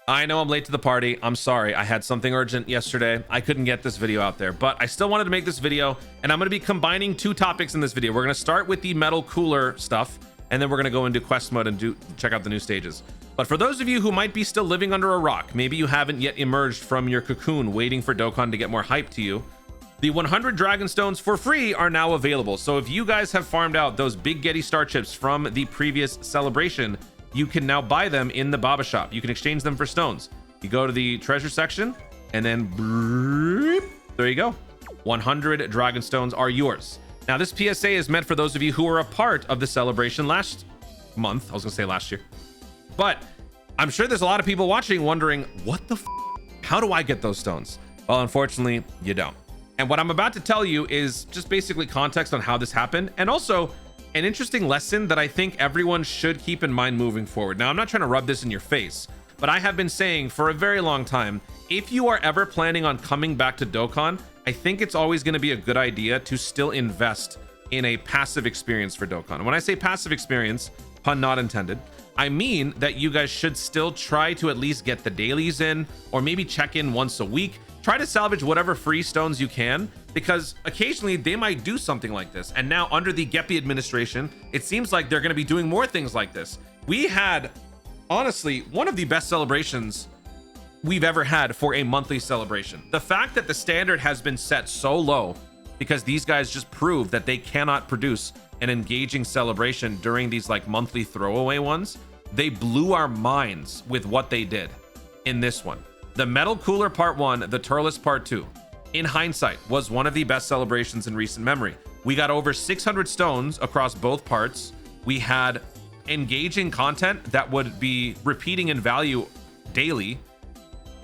I know I'm late to the party. I'm sorry. I had something urgent yesterday. I couldn't get this video out there, but I still wanted to make this video, and I'm going to be combining two topics in this video. We're going to start with the metal cooler stuff, and then we're going to go into quest mode and check out the new stages. But for those of you who might be still living under a rock, maybe you haven't yet emerged from your cocoon waiting for Dokkan to get more hype to you, the 100 Dragon Stones for free are now available. So if you guys have farmed out those big Getty Star Chips from the previous celebration, you can now buy them in the Baba shop. You can exchange them for stones. You go to the treasure section and then there you go. 100 Dragon Stones are yours. Now this PSA is meant for those of you who were a part of the celebration last month. I was gonna say last year, but I'm sure there's a lot of people watching wondering, what the how do I get those stones? Well, unfortunately, you don't. And what I'm about to tell you is just basically context on how this happened, and also an interesting lesson that I think everyone should keep in mind moving forward. Now, I'm not trying to rub this in your face, but I have been saying for a very long time, if you are ever planning on coming back to Dokkan, I think it's always going to be a good idea to still invest in a passive experience for Dokkan. And when I say passive experience, pun not intended, I mean that you guys should still try to at least get the dailies in, or maybe check in once a week. Try to salvage whatever free stones you can, because occasionally they might do something like this. And now under the Geppy administration, it seems like they're going to be doing more things like this. We had, honestly, one of the best celebrations we've ever had for a monthly celebration. The fact that the standard has been set so low because these guys just proved that they cannot produce an engaging celebration during these like monthly throwaway ones. They blew our minds with what they did in this one. The Metal Cooler Part 1, the Turles Part 2, in hindsight, was one of the best celebrations in recent memory. We got over 600 stones across both parts. We had engaging content that would be repeating in value daily.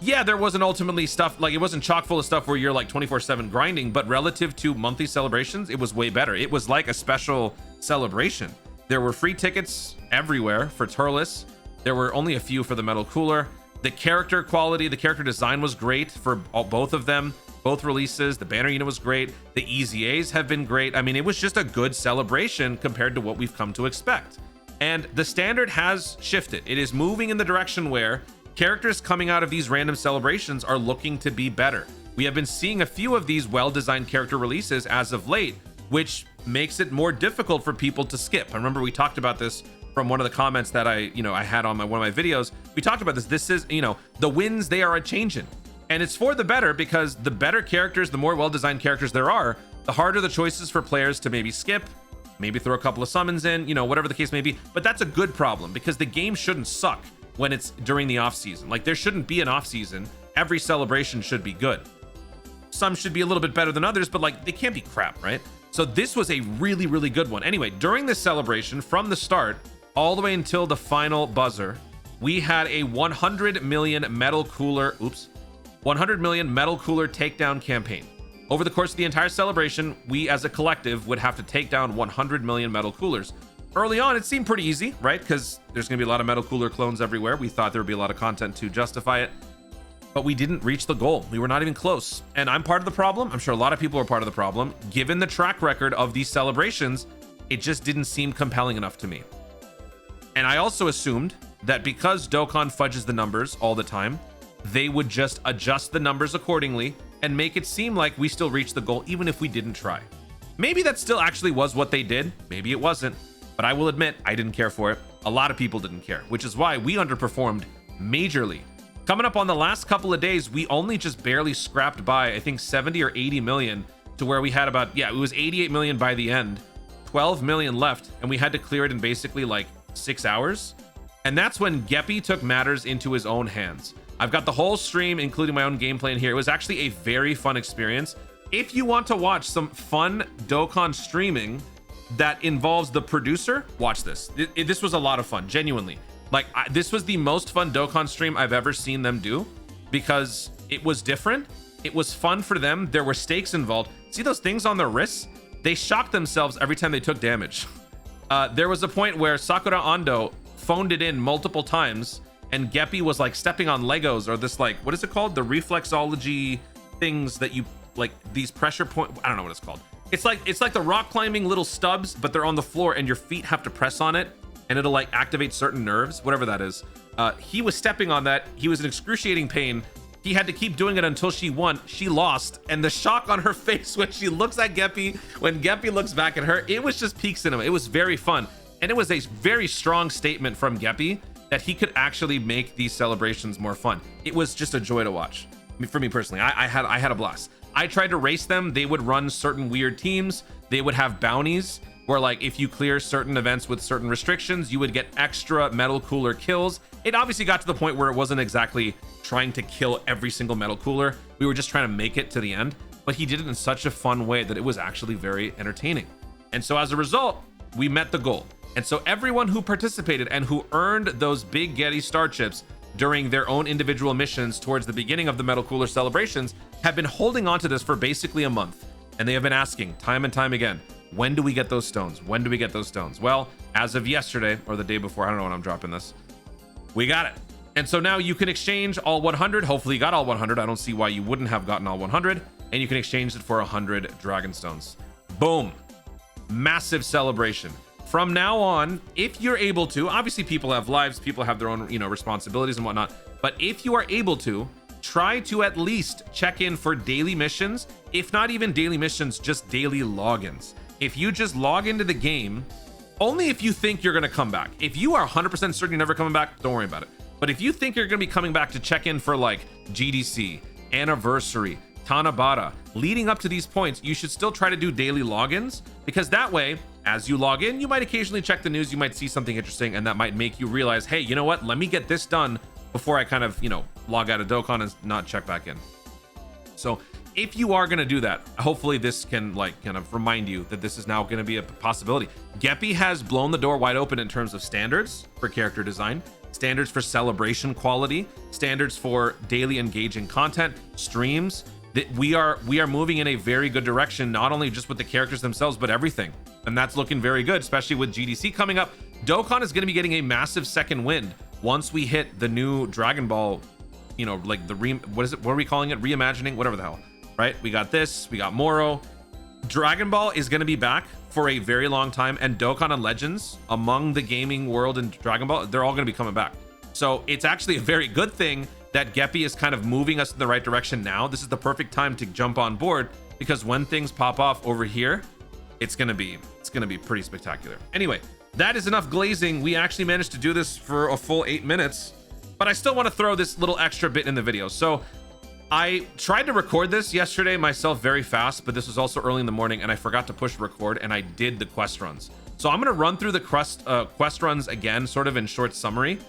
Yeah, there wasn't ultimately stuff, like it wasn't chock full of stuff where you're like 24/7 grinding, but relative to monthly celebrations, it was way better. It was like a special celebration. There were free tickets everywhere for Turles. There were only a few for the Metal Cooler. The character quality, the character design was great for both of them, both releases. The banner unit was great. The EZAs have been great. I mean, it was just a good celebration compared to what we've come to expect. And the standard has shifted. It is moving in the direction where characters coming out of these random celebrations are looking to be better. We have been seeing a few of these well-designed character releases as of late, which makes it more difficult for people to skip. I remember we talked about this from one of the comments that I had on one of my videos. We talked about this. This is, the wins, they are a changing. And it's for the better, because the better characters, the more well-designed characters there are, the harder the choices for players to maybe skip, maybe throw a couple of summons in, whatever the case may be. But that's a good problem, because the game shouldn't suck when it's during the off season. Like, there shouldn't be an off season. Every celebration should be good. Some should be a little bit better than others, but like, they can't be crap, right? So this was a really, really good one. Anyway, during this celebration, from the start all the way until the final buzzer, we had a 100 million metal cooler takedown campaign. Over the course of the entire celebration, we as a collective would have to take down 100 million metal coolers. Early on, it seemed pretty easy, right? Because there's going to be a lot of metal cooler clones everywhere. We thought there would be a lot of content to justify it, but we didn't reach the goal. We were not even close. And I'm part of the problem. I'm sure a lot of people are part of the problem. Given the track record of these celebrations, it just didn't seem compelling enough to me. And I also assumed that because Dokkan fudges the numbers all the time, they would just adjust the numbers accordingly and make it seem like we still reached the goal even if we didn't try. Maybe that still actually was what they did. Maybe it wasn't. But I will admit, I didn't care for it. A lot of people didn't care, which is why we underperformed majorly. Coming up on the last couple of days, we only just barely scrapped by, I think 70 or 80 million, to where we had about, it was 88 million by the end, 12 million left, and we had to clear it in basically like 6 hours. And that's when Geppy took matters into his own hands. I've got the whole stream, including my own gameplay in here. It was actually a very fun experience. If you want to watch some fun Dokkan streaming that involves the producer, watch this. This was a lot of fun, genuinely. Like, this was the most fun Dokkan stream I've ever seen them do, because it was different. It was fun for them. There were stakes involved. See those things on their wrists? They shocked themselves every time they took damage. There was a point where Sakura Ando phoned it in multiple times, and Geppy was like stepping on Legos, or this, like, what is it called? The reflexology things that you, like, these pressure point, I don't know what it's called. It's like the rock climbing little stubs, but they're on the floor and your feet have to press on it and it'll like activate certain nerves, whatever that is. He was stepping on that. He was in excruciating pain. He had to keep doing it until she won. She lost, and the shock on her face when she looks at Geppy, when Geppy looks back at her, it was just peak cinema. It was very fun, and it was a very strong statement from Geppy that he could actually make these celebrations more fun. It was just a joy to watch. For me personally, I had a blast. I tried to race them. They would run certain weird teams. They would have bounties where, like, if you clear certain events with certain restrictions, you would get extra metal cooler kills. It obviously got to the point where it wasn't exactly trying to kill every single metal cooler. We were just trying to make it to the end, but he did it in such a fun way that it was actually very entertaining. And so as a result, we met the goal. And so everyone who participated and who earned those big Getty star chips during their own individual missions towards the beginning of the metal cooler celebrations have been holding on to this for basically a month. And they have been asking time and time again, when do we get those stones? When do we get those stones? Well, as of yesterday or the day before, I don't know when I'm dropping this, we got it. And so now you can exchange all 100. Hopefully you got all 100. I don't see why you wouldn't have gotten all 100. And you can exchange it for 100 dragon stones. Boom. Massive celebration. From now on, if you're able to, obviously people have lives, people have their own, responsibilities and whatnot. But if you are able to, try to at least check in for daily missions. If not even daily missions, just daily logins. If you just log into the game, only if you think you're going to come back. If you are 100% certain you're never coming back, don't worry about it. But if you think you're going to be coming back to check in for like GDC, anniversary, Tanabata, leading up to these points, you should still try to do daily logins, because that way, as you log in, you might occasionally check the news, you might see something interesting, and that might make you realize, hey, you know what? Let me get this done before I kind of, log out of Dokkan and not check back in. So if you are going to do that, hopefully this can kind of remind you that this is now going to be a possibility. Geppy has blown the door wide open in terms of standards for character design, standards for celebration quality, standards for daily engaging content, streams. That we are moving in a very good direction, not only just with the characters themselves, but everything. And that's looking very good, especially with GDC coming up. Dokkan is going to be getting a massive second wind once we hit the new Dragon Ball, like the what are we calling it? Reimagining, whatever the hell, right? We got this, we got Moro. Dragon Ball is going to be back for a very long time, and Dokkan and Legends among the gaming world and Dragon Ball, they're all going to be coming back. So it's actually a very good thing that Geppy is kind of moving us in the right direction now. This is the perfect time to jump on board, because when things pop off over here, it's gonna be pretty spectacular. Anyway, that is enough glazing. We actually managed to do this for a full 8 minutes, but I still want to throw this little extra bit in the video. So I tried to record this yesterday myself very fast, but this was also early in the morning and I forgot to push record, and I did the quest runs. So I'm gonna run through the quest runs again, sort of in short summary.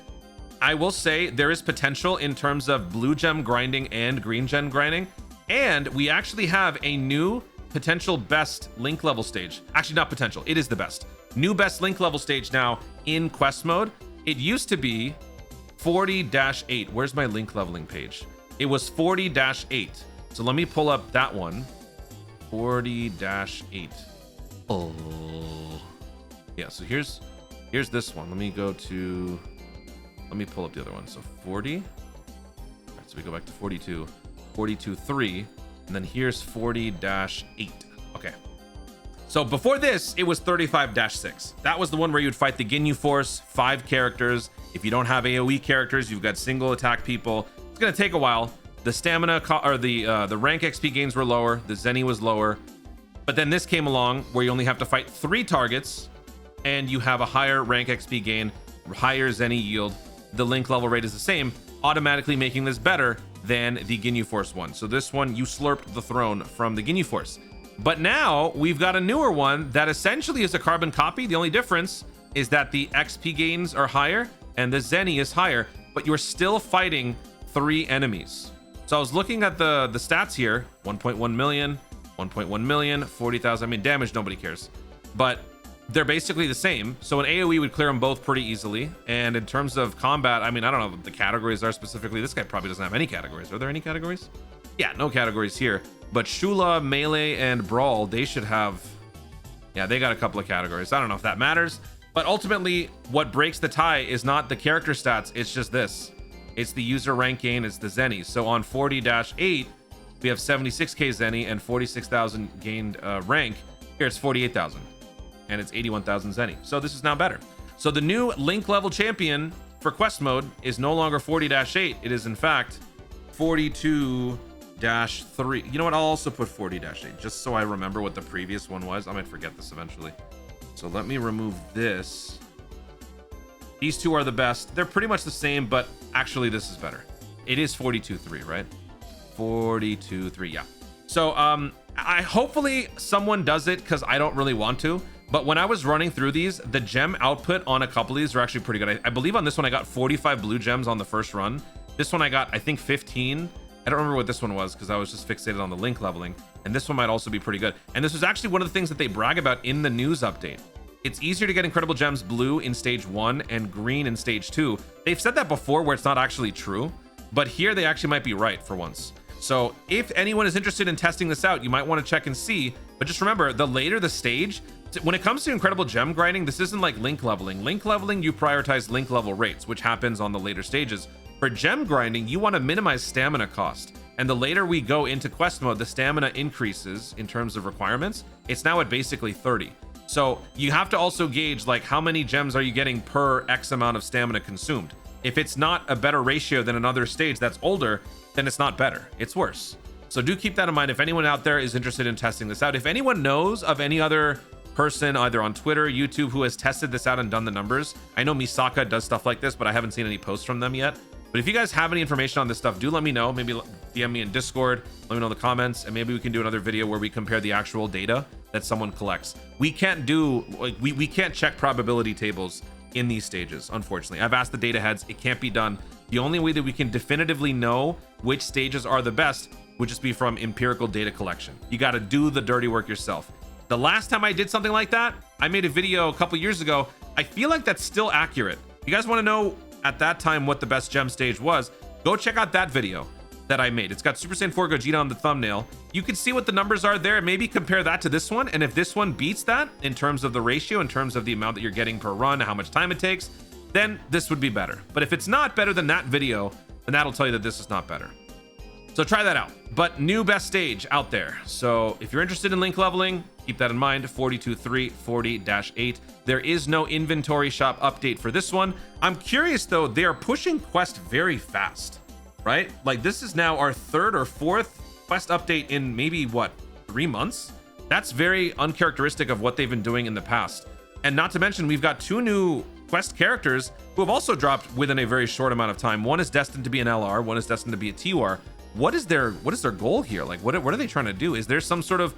I will say there is potential in terms of blue gem grinding and green gem grinding, and we actually have a new potential best link level stage. Actually, not potential, it is the best. New best link level stage now in quest mode. It used to be 40-8. Where's my link leveling page? It was 40-8. So let me pull up that one. 40-8. Oh. Yeah, so here's this one. Let me pull up the other one. So 40. All right, so we go back to 42. 42-3. And then here's 40-8. Okay. So before this, it was 35-6. That was the one where you'd fight the Ginyu Force, 5 characters. If you don't have AoE characters, you've got single attack people. It's gonna take a while. The stamina or the rank XP gains were lower. The Zenny was lower. But then this came along where you only have to fight 3 targets, and you have a higher rank XP gain, higher Zenny yield. The link level rate is the same, automatically making this better than the Ginyu Force one. So this one, you slurped the throne from the Ginyu Force. But now we've got a newer one that essentially is a carbon copy. The only difference is that the XP gains are higher and the Zenny is higher, but you're still fighting 3 enemies. So I was looking at the stats here, 1.1 million, 1.1 million, 40,000. I mean, damage, nobody cares. But they're basically the same. So an AoE would clear them both pretty easily. And in terms of combat, I mean, I don't know what the categories are specifically. This guy probably doesn't have any categories. Are there any categories? Yeah, no categories here. But Shula, Melee, and Brawl, they should have... Yeah, they got a couple of categories. I don't know if that matters. But ultimately, what breaks the tie is not the character stats. It's just this. It's the user rank gain. It's the Zenny. So on 40-8, we have 76k Zenny and 46,000 gained rank. Here it's 48,000. And it's 81,000 Zenny. So this is now better. So the new link level champion for quest mode is no longer 40-8. It is in fact 42-3. You know what? I'll also put 40-8 just so I remember what the previous one was. I might forget this eventually. So let me remove this. These two are the best. They're pretty much the same, but actually this is better. It is 42-3, right? 42-3, yeah. So I hopefully someone does it because I don't really want to. But when I was running through these, the gem output on a couple of these are actually pretty good. I believe on this one I got 45 blue gems on the first run. This one I got, I think, 15. I don't remember what this one was because I was just fixated on the link leveling. And this one might also be pretty good. And this was actually one of the things that they brag about in the news update. It's easier to get incredible gems blue in stage 1 and green in stage 2. They've said that before where it's not actually true, but here they actually might be right for once. So if anyone is interested in testing this out, you might want to check and see. But just remember, the later the stage, when it comes to incredible gem grinding, this isn't like link leveling. Link leveling, you prioritize link level rates, which happens on the later stages. For gem grinding, you want to minimize stamina cost. And the later we go into quest mode, the stamina increases in terms of requirements. It's now at basically 30. So you have to also gauge like how many gems are you getting per X amount of stamina consumed. If it's not a better ratio than another stage that's older, then it's not better, it's worse. So do keep that in mind if anyone out there is interested in testing this out. If anyone knows of any other person either on Twitter, YouTube, who has tested this out and done the numbers, I know Misaka does stuff like this, but I haven't seen any posts from them yet. But if you guys have any information on this stuff, do let me know. Maybe DM me in Discord, let me know in the comments, and maybe we can do another video where we compare the actual data that someone collects. We can't do, like, we can't check probability tables in these stages, unfortunately. I've asked the data heads, it can't be done. The only way that we can definitively know which stages are the best would just be from empirical data collection. You got to do the dirty work yourself. The last time I did something like that, I made a video a couple years ago. I feel like that's still accurate. You guys want to know at that time what the best gem stage was? Go check out that video that I made. It's got Super Saiyan 4 Gogeta on the thumbnail. You can see what the numbers are there and maybe compare that to this one. And if this one beats that in terms of the ratio, in terms of the amount that you're getting per run, how much time it takes, then this would be better. But if it's not better than that video, then that'll tell you that this is not better. So try that out. But new best stage out there. So if you're interested in link leveling, keep that in mind. 42-3, 40-8. There is no inventory shop update for this one. I'm curious though, they are pushing quest very fast, right? Like this is now our third or fourth quest update in maybe what, 3 months? That's very uncharacteristic of what they've been doing in the past. And not to mention, we've got 2 new quest characters who have also dropped within a very short amount of time. One is destined to be an LR, one is destined to be a TUR. What is their goal here? Like what are they trying to do? Is there some sort of,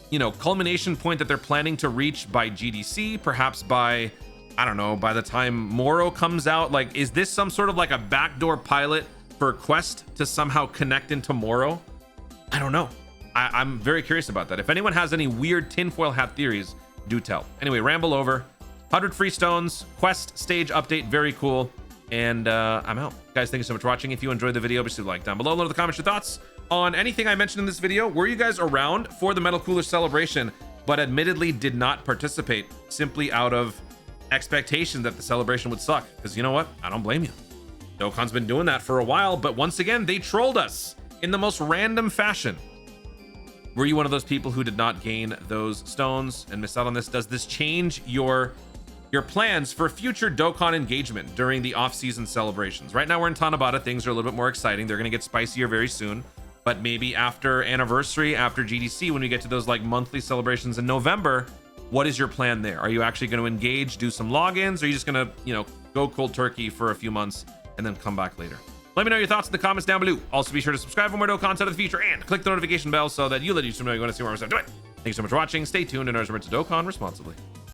you know, culmination point that they're planning to reach by GDC, perhaps by, I don't know, by the time Moro comes out? Like, is this some sort of like a backdoor pilot for Quest to somehow connect into Moro? I don't know. I'm very curious about that. If anyone has any weird tinfoil hat theories, do tell. Anyway, ramble over. 100 free stones, Quest stage update, very cool. And I'm out. Guys, thank you so much for watching. If you enjoyed the video, be sure to like down below. Let me know in the comments your thoughts on anything I mentioned in this video. Were you guys around for the Metal Cooler celebration, but admittedly did not participate simply out of expectation that the celebration would suck? Because you know what? I don't blame you. Dokkan's been doing that for a while, but once again, they trolled us in the most random fashion. Were you one of those people who did not gain those stones and miss out on this? Does this change your plans for future Dokkan engagement during the off-season celebrations? Right now we're in Tanabata, things are a little bit more exciting. They're gonna get spicier very soon, but maybe after anniversary, after GDC, when we get to those like monthly celebrations in November, what is your plan there? Are you actually going to engage, do some logins, or are you just gonna, you know, go cold turkey for a few months and then come back later? Let me know your thoughts in the comments down below. Also be sure to subscribe for more Dokkan content of the future and click the notification bell so that you let YouTube know you want to see more of our stuff. Do it. Thank you so much for watching. Stay tuned and remember to Dokkan responsibly.